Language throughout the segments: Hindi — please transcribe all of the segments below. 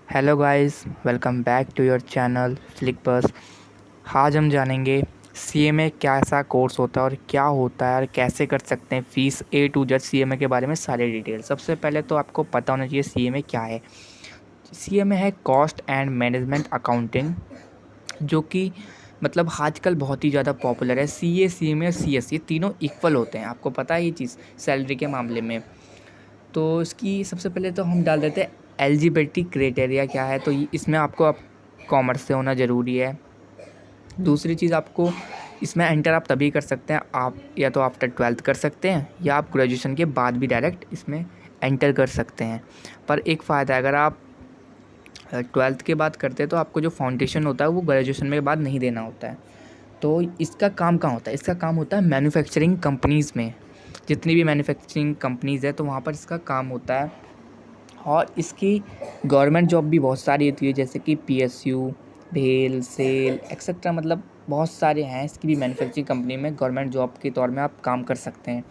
Hello guys, welcome back to your channel slick bus. आज हम जानेंगे सीएमए कैसा कोर्स होता है और क्या होता है और कैसे कर सकते हैं। Fees A to Z CMA के बारे में सारे डिटेल। सबसे पहले तो आपको पता होना चाहिए सीएमए क्या है। सीएमए है कॉस्ट एंड मैनेजमेंट अकाउंटिंग, जो कि मतलब आजकल बहुत ही ज़्यादा पॉपुलर है। सीए, सीएमए और सीएस ये तीनों इक्वल होते हैं, आपको पता है ये चीज़ सैलरी के मामले में। तो इसकी सबसे पहले तो हम डाल देते हैं एलिजिबिलिटी क्राइटेरिया क्या है। तो इसमें आपको आप कॉमर्स से होना ज़रूरी है। दूसरी चीज़, आपको इसमें एंटर आप तभी कर सकते हैं, आप या तो आफ्टर 12th कर सकते हैं या आप ग्रेजुएशन के बाद भी डायरेक्ट इसमें एंटर कर सकते हैं। पर एक फ़ायदा है, अगर आप 12th के बाद करते हैं तो आपको जो फाउंडेशन होता है वो ग्रेजुएशन के बाद नहीं देना होता है। तो इसका काम कहाँ होता है? इसका काम होता है मैन्युफैक्चरिंग कंपनीज़ में। जितनी भी मैन्युफैक्चरिंग कंपनीज़ है तो वहाँ पर इसका काम होता है। और इसकी गवर्नमेंट जॉब भी बहुत सारी होती है, जैसे कि पीएसयू, भेल, सेल एक्सेट्रा, मतलब बहुत सारे हैं। इसकी भी मैन्युफैक्चरिंग कंपनी में गवर्नमेंट जॉब के तौर में आप काम कर सकते हैं।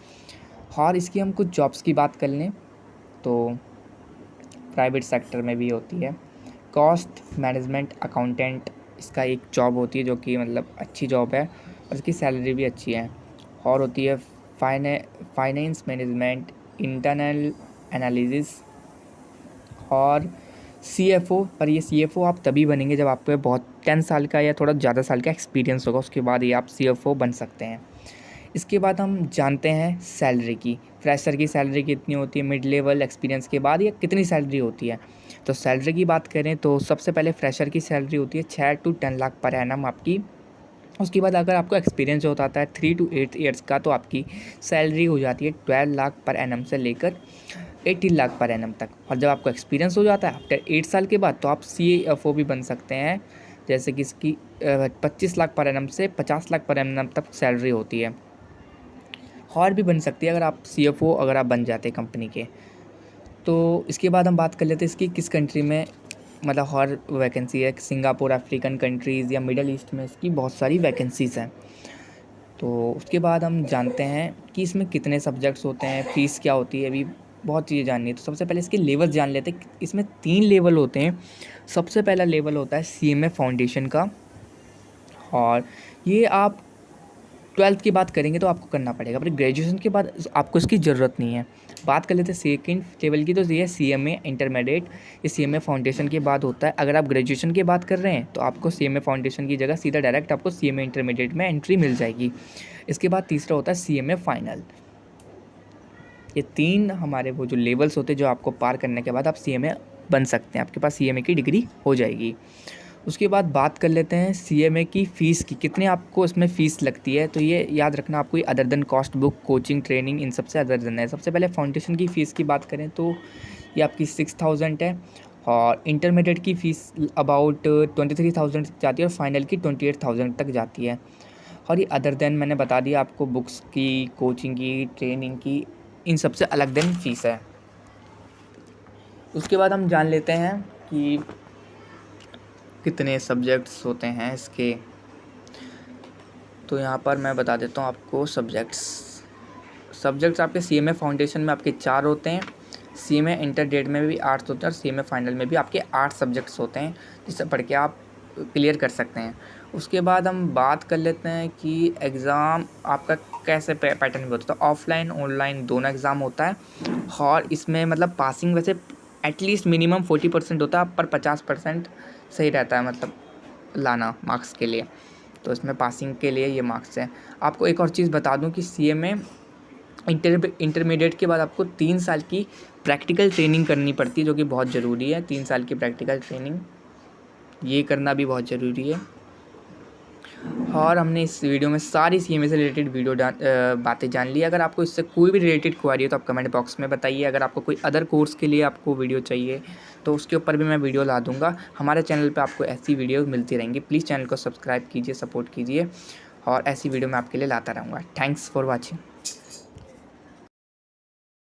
और इसकी हम कुछ जॉब्स की बात कर लें तो प्राइवेट सेक्टर में भी होती है। कॉस्ट मैनेजमेंट अकाउंटेंट इसका एक जॉब होती है जो कि मतलब अच्छी जॉब है और इसकी सैलरी भी अच्छी है। और होती है फाइनेंस मैनेजमेंट, इंटरनल एनालिसिस और सीएफओ। पर ये सीएफओ आप तभी बनेंगे जब आप पे बहुत 10 साल का या थोड़ा ज़्यादा साल का एक्सपीरियंस होगा, उसके बाद ये आप सीएफओ बन सकते हैं। इसके बाद हम जानते हैं सैलरी की। फ्रेशर की सैलरी कितनी होती है, मिड लेवल एक्सपीरियंस के बाद ये कितनी सैलरी होती है। तो सैलरी की बात करें तो सबसे पहले फ्रेशर की सैलरी होती है 6 to 10 लाख पर एनम आपकी। उसके बाद अगर आपको एक्सपीरियंस जो होता है 3 to 8 ईयर्स का, तो आपकी सैलरी हो जाती है 12 लाख पर एनम से लेकर 18 लाख पर एनम तक। और जब आपको एक्सपीरियंस हो जाता है आफ्टर 8 साल के बाद, तो आप सीएफओ भी बन सकते हैं, जैसे कि इसकी 25 लाख पर एनम से 50 लाख पर एनम तक सैलरी होती है। और भी बन सकती है अगर आप सीएफओ अगर आप बन जाते हैं कंपनी के। तो इसके बाद हम बात कर लेते हैं इसकी किस कंट्री में मतलब और वैकेंसी है। सिंगापुर, अफ्रीकन कंट्रीज़ या मिडल ईस्ट में इसकी बहुत सारी वैकेंसीज़ हैं। तो उसके बाद हम जानते हैं कि इसमें कितने सब्जेक्ट्स होते हैं, फ़ीस क्या होती है, अभी बहुत चीज़ें जाननी है। तो सबसे पहले इसके लेवल जान लेते हैं। इसमें 3 लेवल होते हैं। सबसे पहला लेवल होता है सीएमए फाउंडेशन का, और ये आप 12th की बात करेंगे तो आपको करना पड़ेगा, पर ग्रेजुएशन के बाद आपको इसकी ज़रूरत नहीं है। बात कर लेते हैं सेकेंड लेवल की, तो ये है सीएमए इंटरमीडिएट। ये सीएमए फाउंडेशन के बाद होता है। अगर आप ग्रेजुएशन की बात कर रहे हैं तो आपको सीएमए फाउंडेशन की जगह सीधा डायरेक्ट आपको सीएमए इंटरमीडिएट में एंट्री मिल जाएगी। इसके बाद तीसरा होता है सीएमए फाइनल। ये 3 हमारे वो जो लेवल्स होते हैं जो आपको पार करने के बाद आप सीएमए बन सकते हैं, आपके पास सीएमए की डिग्री हो जाएगी। उसके बाद बात कर लेते हैं सीएमए की फ़ीस की, कितने आपको इसमें फ़ीस लगती है। तो ये याद रखना, आपको other than cost book, coaching, training, इन सबसे अदर देन है। सबसे पहले फाउंडेशन की फ़ीस की बात करें तो ये आपकी 6000 है, और इंटरमीडिएट की फ़ीस अबाउट 23,000 जाती है, और फाइनल की 28,000 तक जाती है। और ये अदर देन मैंने बता दिया आपको, बुक्स की, कोचिंग की, ट्रेनिंग की, इन सबसे अलग देन फ़ीस है। उसके बाद हम जान लेते हैं कि कितने सब्जेक्ट्स होते हैं इसके। तो यहाँ पर मैं बता देता हूँ आपको सब्जेक्ट्स आपके सीएमए फाउंडेशन में आपके 4 होते हैं, सीएमए इंटरमीडिएट में भी 8 होते हैं, और सीएमए फाइनल में भी आपके 8 सब्जेक्ट्स होते हैं, जिससे पढ़ के आप क्लियर कर सकते हैं। उसके बाद हम बात कर लेते हैं कि एग्ज़ाम आपका कैसे पैटर्न में होता है। तो ऑफलाइन ऑनलाइन दोनों एग्ज़ाम होता है, और इसमें मतलब पासिंग वैसे एटलीस्ट मिनिमम 40% होता है, पर 50% सही रहता है मतलब लाना मार्क्स के लिए। तो इसमें पासिंग के लिए ये मार्क्स हैं। आपको एक और चीज़ बता दूं कि सीएमए इंटरमीडिएट के बाद आपको 3 साल की प्रैक्टिकल ट्रेनिंग करनी पड़ती है, जो कि बहुत ज़रूरी है। 3 साल की प्रैक्टिकल ट्रेनिंग ये करना भी बहुत ज़रूरी है। और हमने इस वीडियो में सारी सीएमए से रिलेटेड बातें जान ली। अगर आपको इससे कोई भी रिलेटेड क्वेरी है तो आप कमेंट बॉक्स में बताइए। अगर आपको कोई अदर कोर्स के लिए आपको वीडियो चाहिए तो उसके ऊपर भी मैं वीडियो ला दूंगा। हमारे चैनल पे आपको ऐसी वीडियो मिलती रहेंगी। प्लीज़ चैनल को सब्सक्राइब कीजिए, सपोर्ट कीजिए, और ऐसी वीडियो मैं आपके लिए लाता रहूँगा। Thanks for watching.